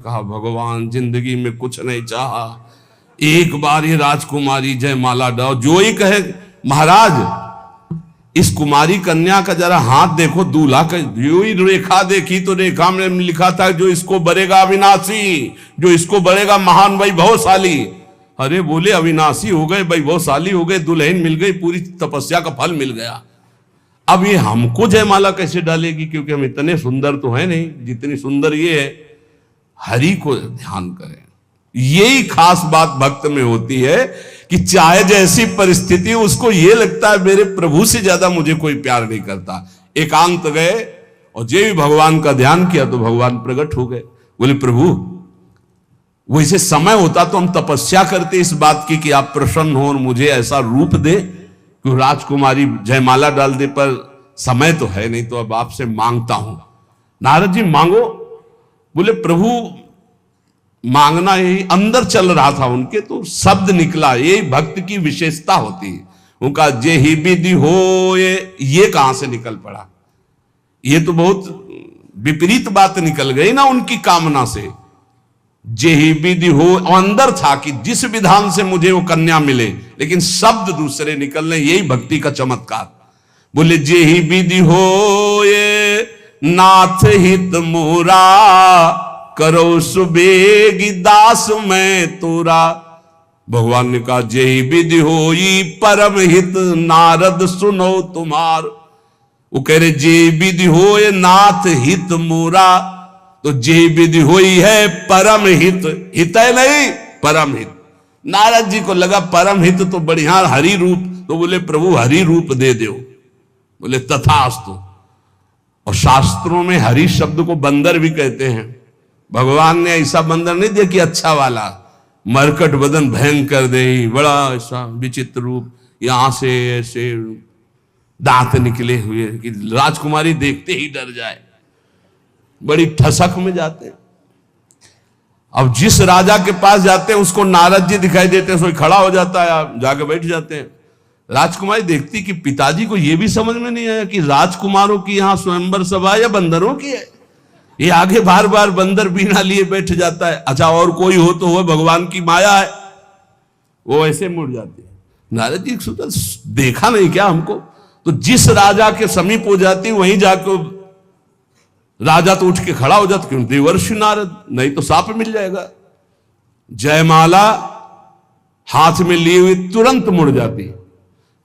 कहा भगवान जिंदगी में कुछ नहीं चाहा, एक बार ये राजकुमारी जयमाला डालो। जो ही कहे महाराज इस कुमारी कन्या का जरा हाथ देखो, दूल्हा का जो ही रेखा देखी तो रेखा में लिखा था जो इसको बरेगा अविनाशी, जो इसको बरेगा महान वैभवशाली। अरे बोले अविनाशी हो गए, वैभवशाली हो गए, दुल्हन मिल गई, पूरी तपस्या का फल मिल गया। अब ये हमको जयमाला कैसे डालेगी, क्योंकि हम इतने सुंदर तो है नहीं जितनी सुंदर ये है। हरि को ध्यान करें, यही खास बात भक्त में होती है कि चाहे जैसी परिस्थिति, उसको ये लगता है मेरे प्रभु से ज्यादा मुझे कोई प्यार नहीं करता। एकांत गए और जे भी भगवान का ध्यान किया तो भगवान प्रकट हो गए। बोले प्रभु वैसे समय होता तो हम तपस्या करते इस बात की कि आप प्रसन्न हो और मुझे ऐसा रूप दे कि राजकुमारी जयमाला डाल दे, पर समय तो है नहीं, तो अब आपसे मांगता हूं। नारद जी मांगो। बोले प्रभु मांगना यही अंदर चल रहा था उनके, तो शब्द निकला, यही भक्त की विशेषता होती है। उनका जे ही विधि हो ये कहां से निकल पड़ा? ये तो बहुत विपरीत बात निकल गई ना उनकी कामना से। जे ही विधि हो अंदर था कि जिस विधान से मुझे वो कन्या मिले, लेकिन शब्द दूसरे निकलने, यही भक्ति का चमत्कार। बोले जे ही विधि हो ये नाथ हित मोरा, करो सुबेगी दास मैं तोरा। भगवान ने कहा जे ही विधि होई परम हित नारद सुनो तुम्हार। वो कह रहे जे विधि हो ये नाथ हित मोरा, तो जे विधि हुई है परम हित, हित है नहीं परम हित। नारद जी को लगा परम हित तो बढ़िया हरि रूप, तो बोले प्रभु हरि रूप दे दो। बोले तथास्तु। और शास्त्रों में हरि शब्द को बंदर भी कहते हैं। भगवान ने ऐसा बंदर नहीं दिया कि अच्छा वाला, मरकट बदन भयंकर दे, बड़ा ऐसा विचित्र रूप, यहां से ऐसे दांत निकले हुए कि राजकुमारी देखते ही डर जाए, बड़ी ठसक में जाते हैं। अब जिस राजा के पास जाते हैं उसको नारद जी दिखाई देते हैं, खड़ा हो जाता है, आप जाके बैठ जाते हैं। राजकुमारी देखती कि पिताजी को यह भी समझ में नहीं आया कि राजकुमारों की यहां स्वयंवर सभा या बंदरों की है। ये आगे बार बार बंदर बीना लिए बैठ जाता है। अच्छा और कोई हो तो हो, भगवान की माया है। वो ऐसे मुड़ जाती है। नारद जी सोचा देखा नहीं क्या हमको? तो जिस राजा के समीप हो जाती वहीं जाकर राजा तो उठ के खड़ा हो जाता, क्यों देवर्षि नारद, नहीं तो साप मिल जाएगा। जयमाला हाथ में लिए हुए तुरंत मुड़ जाती।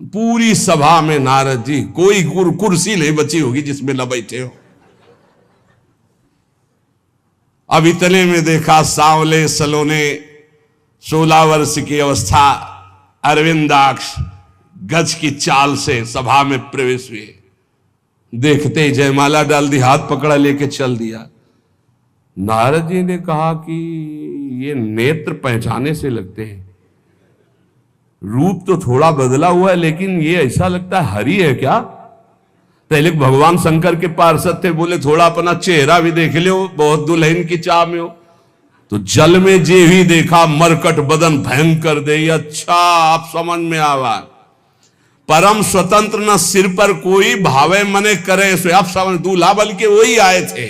पूरी सभा में नारद जी, कोई कुर्सी नहीं बची होगी जिसमें न बैठे हो। अब इतने में देखा सांवले सलोने 16 वर्ष की अवस्था अरविंदाक्ष गज की चाल से सभा में प्रवेश हुए। देखते ही जयमाला डाल दी, हाथ पकड़ा लेके चल दिया। नारद जी ने कहा कि ये नेत्र पहचाने से लगते हैं, रूप तो थोड़ा बदला हुआ है, लेकिन ये ऐसा लगता है हरि है क्या? पहले भगवान शंकर के पार्षद थे, बोले थोड़ा अपना चेहरा भी देख लो, बहुत दुल्हन की चाह में हो। तो जल में जे ही देखा मरकट बदन भयंकर दे। अच्छा आप समझ में आवा, परम स्वतंत्र न सिर पर कोई भावे मने करे सो। आप समझ, दूल्हा बल के वही आए थे,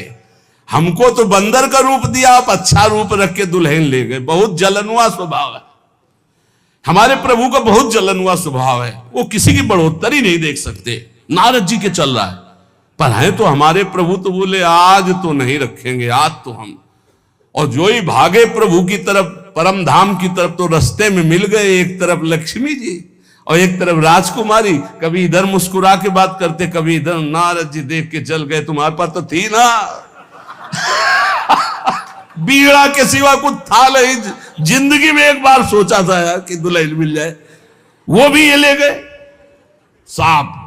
हमको तो बंदर का रूप दिया, आप अच्छा रूप रख के दुल्हन ले गए। बहुत जलनुआ स्वभाव है हमारे प्रभु का, बहुत जलनुआ स्वभाव है। वो किसी की बढ़ोतरी नहीं देख सकते। नारद जी के चल रहा है, पर है तो हमारे प्रभु। तो बोले आज तो नहीं रखेंगे, आज तो हम। और जो ही भागे प्रभु की तरफ, परम धाम की तरफ, तो रास्ते में मिल गए, एक तरफ लक्ष्मी जी और एक तरफ राजकुमारी। कभी इधर मुस्कुरा के बात करते, कभी इधर। नारद जी देख के चल गए, तुम्हारे पास तो थी ना बीड़ा के सिवा कुछ था नहीं। जिंदगी में एक बार सोचा था यार कि दुल्हन मिल जाए, वो भी ये ले गए। सांप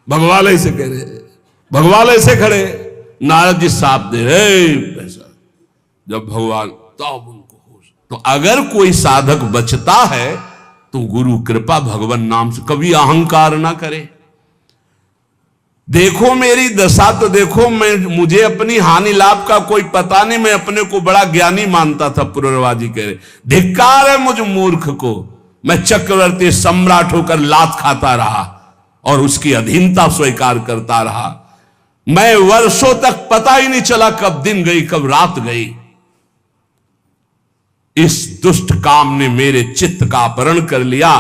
भगवान ऐसे कह रहे, भगवान ऐसे खड़े, नारद जी सांप दे रहे पैसा। जब भगवान तब उनको होश। तो अगर कोई साधक बचता है तो गुरु कृपा भगवान नाम से कभी अहंकार ना करे। देखो मेरी दशा तो देखो, मुझे अपनी हानि लाभ का कोई पता नहीं, मैं अपने को बड़ा ज्ञानी मानता था। पुरवाजी कह रहे धिक्कार है मुझ मूर्ख को, मैं चक्रवर्ती सम्राट होकर लात खाता रहा और उसकी अधीनता स्वीकार करता रहा। मैं वर्षों तक पता ही नहीं चला कब दिन गई कब रात गई। इस दुष्ट काम ने मेरे चित्त का अपहरण कर लिया।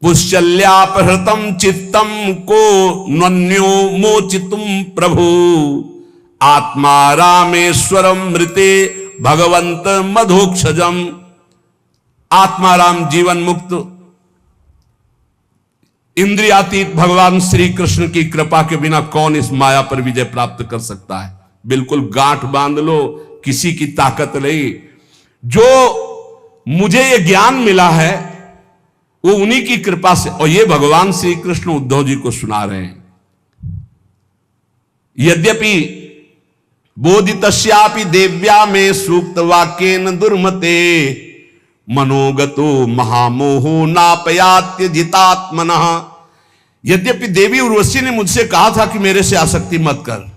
पुष्चल्यापहृतम चित्तम को नन्यो मोचितुम प्रभु, आत्मा रामेश्वरम मृते भगवंत मधोक्षजम। आत्माराम जीवन मुक्त इंद्रियातीत भगवान श्री कृष्ण की कृपा के बिना कौन इस माया पर विजय प्राप्त कर सकता है। बिल्कुल गांठ बांध लो, किसी की ताकत नहीं। जो मुझे ये ज्ञान मिला है वो उन्हीं की कृपा से, और ये भगवान श्री कृष्ण उद्धव जी को सुना रहे हैं। यद्यपि बोधितस्यापि देव्या में सूक्त वाक्येन दुर्मते, मनोगतो महामोहो नापयात्य जितात्मनः। यद्यपि देवी उर्वशी ने मुझसे कहा था कि मेरे से आसक्ति मत कर,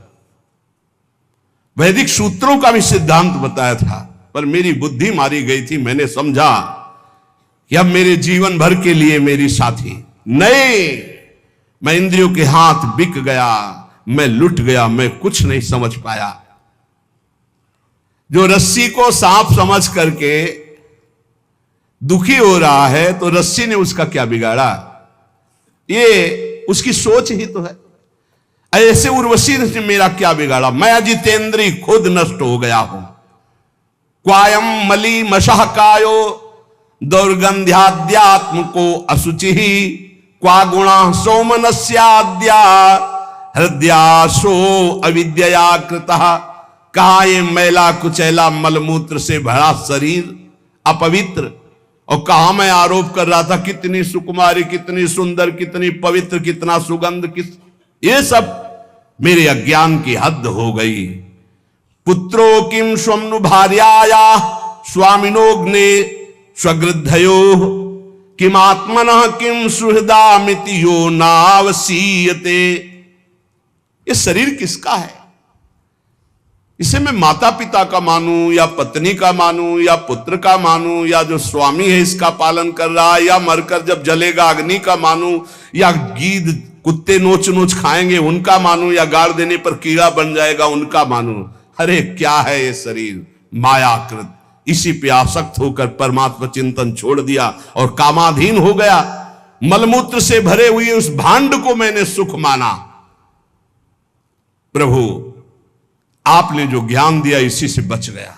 वैदिक सूत्रों का भी सिद्धांत बताया था, पर मेरी बुद्धि मारी गई थी। मैंने समझा कि अब मेरे जीवन भर के लिए मेरी साथी नहीं, मैं इंद्रियों के हाथ बिक गया, मैं लुट गया, मैं कुछ नहीं समझ पाया। जो रस्सी को सांप समझ करके दुखी हो रहा है, तो रस्सी ने उसका क्या बिगाड़ा? ये उसकी सोच ही तो है। ऐसे उर्वशी ने मेरा क्या बिगाड़ा? मैं अजितेंद्री खुद नष्ट हो गया हूं। क्वायम मली मशह कायो दौर्गंध्याद्यात्म को असुचि, क्वा गुणा सोमनस्याद्या हृदयासो अविद्या कृतः। कहा ये मैला कुचैला मलमूत्र से भरा शरीर अपवित्र, और कहा मैं आरोप कर रहा था कितनी सुकुमारी, कितनी सुंदर, कितनी पवित्र, कितना सुगंध, किस ये सब मेरे अज्ञान की हद हो गई। पुत्रो किम स्वम्नु भार्याया स्वामिनोग्ने स्वगृद्धयो, किम आत्मनः किम सुहृदामिति यो नावसीयते। ये शरीर किसका है? इसे मैं माता पिता का मानूं या पत्नी का मानूं या पुत्र का मानूं, या जो स्वामी है इसका पालन कर रहा है, या मरकर जब जलेगा अग्नि का मानूं, या गीद कुत्ते नोच नोच खाएंगे उनका मानूं, या गाड़ देने पर कीड़ा बन जाएगा उनका मानूं। अरे क्या है ये शरीर? मायाकृत। इसी पे आसक्त होकर परमात्मा चिंतन छोड़ दिया और कामाधीन हो गया। मलमूत्र से भरे हुए उस भांड को मैंने सुख माना। प्रभु आपने जो ज्ञान दिया इसी से बच गया।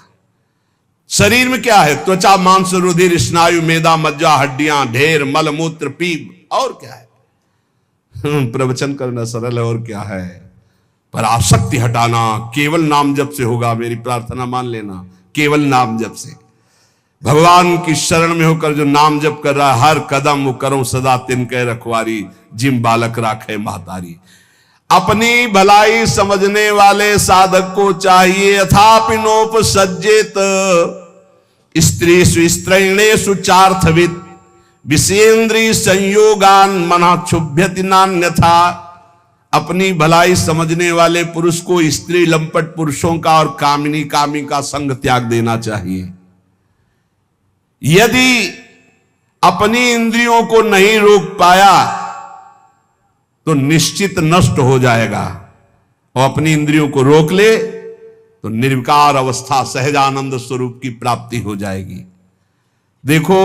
शरीर में क्या है? त्वचा मांस रुधिर स्नायु मेदा मज्जा हड्डियां ढेर मलमूत्र पीप, और क्या है? प्रवचन करना सरल है, और क्या है? पर आसक्ति हटाना केवल नाम जप से होगा। मेरी प्रार्थना मान लेना, केवल नाम जप से। भगवान की शरण में होकर जो नाम जप कर रहा है, हर कदम वो करो सदा तिनके रखवारी, जिम बालक राखे महतारी। अपनी भलाई समझने वाले साधक को चाहिए अथापि नोपसज्जेत स्त्री सुस्त्रैणेषु चार्थविद विषेन्द्रिय संयोगान मना क्षुभ्यति नान्यथा। अपनी भलाई समझने वाले पुरुष को स्त्री लंपट पुरुषों का और कामिनी कामी का संग त्याग देना चाहिए। यदि अपनी इंद्रियों को नहीं रोक पाया तो निश्चित नष्ट हो जाएगा, और अपनी इंद्रियों को रोक ले तो निर्विकार अवस्था सहजानंद स्वरूप की प्राप्ति हो जाएगी। देखो,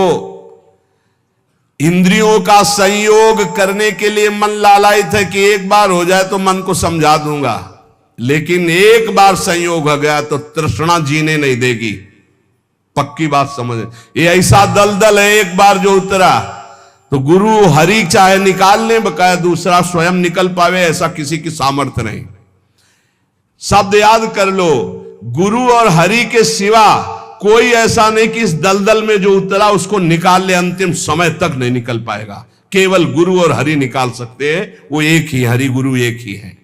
इंद्रियों का संयोग करने के लिए मन लालायित है कि एक बार हो जाए तो मन को समझा दूंगा, लेकिन एक बार संयोग हो गया तो तृष्णा जीने नहीं देगी। पक्की बात समझ। ये ऐसा दलदल है, एक बार जो उतरा तो गुरु हरि चाहे निकाल ले, बकाया दूसरा स्वयं निकल पावे, ऐसा किसी की सामर्थ्य नहीं। शब्द याद कर लो, गुरु और हरि के सिवा कोई ऐसा नहीं कि इस दलदल में जो उतरा उसको निकाल ले, अंतिम समय तक नहीं निकल पाएगा। केवल गुरु और हरि निकाल सकते हैं, वो एक ही, हरि गुरु एक ही है।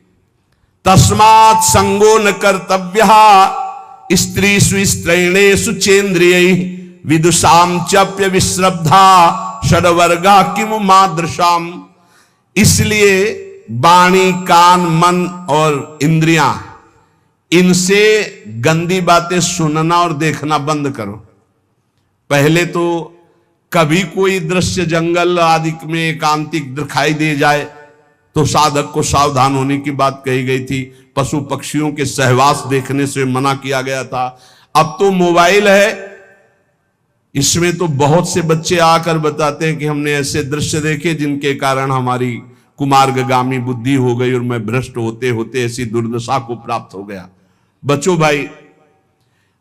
तस्मात् संगो न कर्तव्य स्त्री स्त्रैणेषु चेन्द्रियै विदुषाम चप्य विश्रब्धा षड्वर्गा किमु मादृशाम। इसलिए वाणी कान मन और इंद्रियां, इनसे गंदी बातें सुनना और देखना बंद करो। पहले तो कभी कोई दृश्य जंगल आदि में एकांतिक दिखाई दे जाए तो साधक को सावधान होने की बात कही गई थी। पशु पक्षियों के सहवास देखने से मना किया गया था। अब तो मोबाइल है, इसमें तो बहुत से बच्चे आकर बताते हैं कि हमने ऐसे दृश्य देखे जिनके कारण हमारी कुमार्गगामी बुद्धि हो गई और मैं भ्रष्ट होते होते ऐसी दुर्दशा को प्राप्त हो गया। बचो भाई,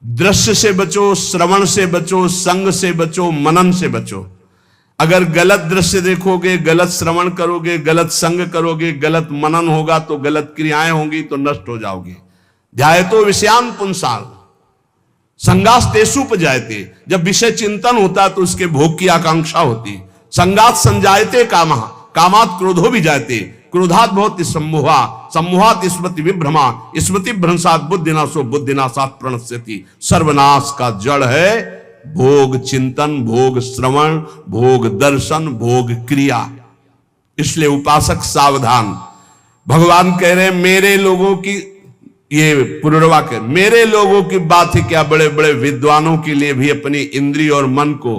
दृश्य से बचो, श्रवण से बचो, संग से बचो, मनन से बचो। अगर गलत दृश्य देखोगे, गलत श्रवण करोगे, गलत संग करोगे, गलत मनन होगा तो गलत क्रियाएं होंगी तो नष्ट हो जाओगे। ध्यायतो विषयान पुंसान संगास्तेषु जायते, जब विषय चिंतन होता है तो उसके भोग की आकांक्षा होती। संगात संजायते कामः, कामात क्रोधो भी जायते, क्रोधात भवति सम्मोहा, सम्मोहात स्मृति विभ्रमा, स्मृति भ्रंशात बुद्धिनाशो, बुद्धिनाशात प्रणश्यति। सर्वनाश का जड़ है भोग चिंतन, भोग श्रवण, भोग दर्शन, भोग क्रिया। इसलिए उपासक सावधान। भगवान कह रहे हैं मेरे लोगों की, ये पुनर्वा कह, मेरे लोगों की बात ही क्या, बड़े बड़े विद्वानों के लिए भी अपनी इंद्रिय और मन को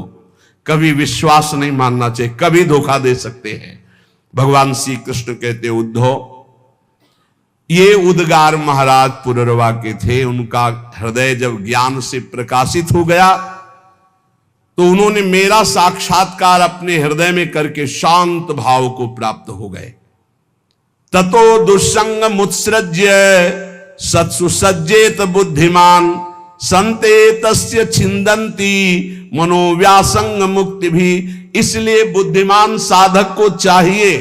कभी विश्वास नहीं मानना चाहिए, कभी धोखा दे सकते हैं। भगवान श्री कृष्ण कहते उद्धव, ये उद्गार महाराज पुनर्वा के थे। उनका हृदय जब ज्ञान से प्रकाशित हो गया तो उन्होंने मेरा साक्षात्कार अपने हृदय में करके शांत भाव को प्राप्त हो गए। ततो दुस्संग मुत्सृज्य सत्सु सज्जेत बुद्धिमान, संते तस्य छिंदंती मनोव्यासंग मुक्ति भी। इसलिए बुद्धिमान साधक को चाहिए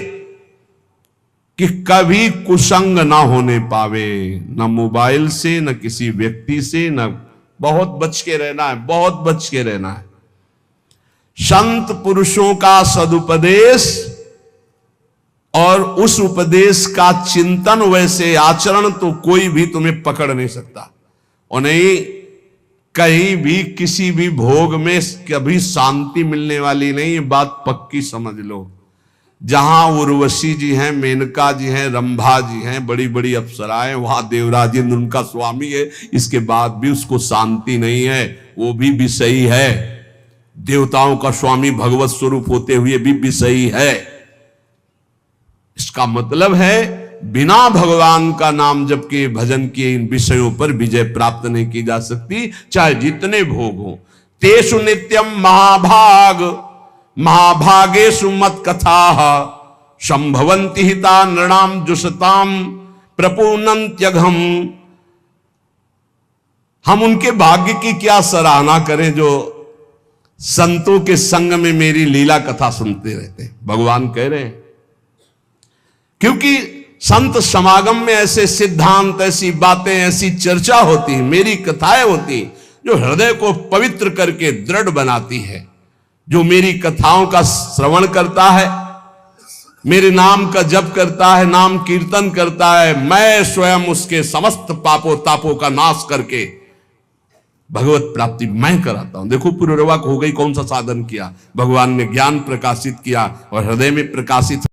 कि कभी कुसंग ना होने पावे, न मोबाइल से, न किसी व्यक्ति से, न, बहुत बच के रहना है, बहुत बच के रहना है। संत पुरुषों का सदुपदेश और उस उपदेश का चिंतन, वैसे आचरण तो कोई भी तुम्हें पकड़ नहीं सकता। और नहीं, कहीं भी किसी भी भोग में कभी शांति मिलने वाली नहीं, ये बात पक्की समझ लो। जहां उर्वशी जी हैं, मेनका जी हैं, रंभा जी हैं, बड़ी बड़ी अप्सराएं, वहां देवराज इंद्र उनका स्वामी है, इसके बाद भी उसको शांति नहीं है, वो भी विषयी है। देवताओं का स्वामी भगवत स्वरूप होते हुए भी विषयी है। इसका मतलब है बिना भगवान का नाम जप के, भजन किए इन विषयों पर विजय प्राप्त नहीं की जा सकती, चाहे जितने भोग हो। तेषु नित्यम महाभाग, महाभागेषु मत कथा, संभवंति हिता नृणाम जुषताम प्रपूर्णन्त्यघम। हम उनके भाग्य की क्या सराहना करें जो संतों के संग में मेरी लीला कथा सुनते रहते। भगवान कह रहे हैं क्योंकि संत समागम में ऐसे सिद्धांत, ऐसी बातें, ऐसी चर्चा होती, मेरी कथाएं होती जो हृदय को पवित्र करके दृढ़ बनाती है। जो मेरी कथाओं का श्रवण करता है, मेरे नाम का जप करता है, नाम कीर्तन करता है, मैं स्वयं उसके समस्त पापों तापों का नाश करके भगवत प्राप्ति मैं कराता हूं। देखो पुनर्वा हो गई, कौन सा साधन किया, भगवान ने ज्ञान प्रकाशित किया और हृदय में प्रकाशित